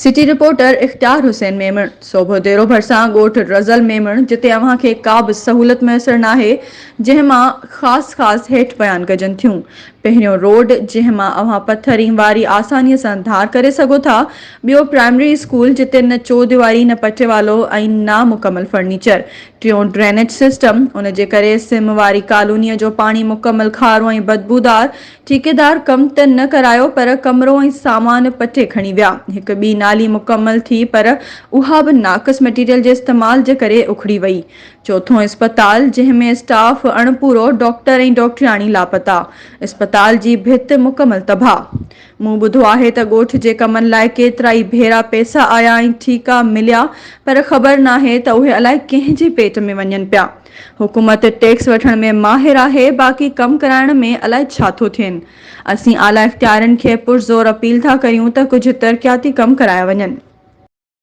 City reporter इख्तियार हुसैन मेमण सोभो देरो भरसां ॻोठ रज़ल मेमण जिते अव्हां खे का बि सहूलियत मैसर नाहे जंहिंमां ख़ासि हेठि बयान कजनि थियूं। पहिरियों रोड जंहिंमां अव्हां पथरी वारी आसानीअ सां धार करे सघो था। ॿियो प्राइमरी स्कूल जिते न चोदीवारी न पटे वालो ऐं नामुकमल फर्नीचर। टियों ड्रेनेज सिस्टम उन जे करे सिम वारी कॉलोनीअ जो पाणी मुकमल खारो ऐं बदबूदार। ठेकेदार कम त न करायो पर कमरो ऐं सामान पटे खणी विया। हिकु ॿी नाली मुकमल थी पर उहा बि नाक़िस मटीरियल जे इस्तेमाल जे करे उखड़ी वई। चौथों इस्पताल जंहिंमें स्टाफ अणपूरो डॉक्टर ऐं डॉक्टराणी लापता। इस्पताल जी भित मुकमल तबाह। मूं ॿुधो आहे त ॻोठ जे कमनि लाइ केतिरा ई भेरा पैसा आया ऐं ठीका मिलिया पर ख़बर नाहे त उहे अलाए कंहिंजे पेट में वञनि पिया। हुकूमत टैक्स वठण में माहिर आहे, बाक़ी कम कराइण में अलाए छा थो थियनि। असीं आला इख्तियारनि खे पुरज़ोर अपील था करियूं त कुझु तरक़ियाती कम कराया वञनि।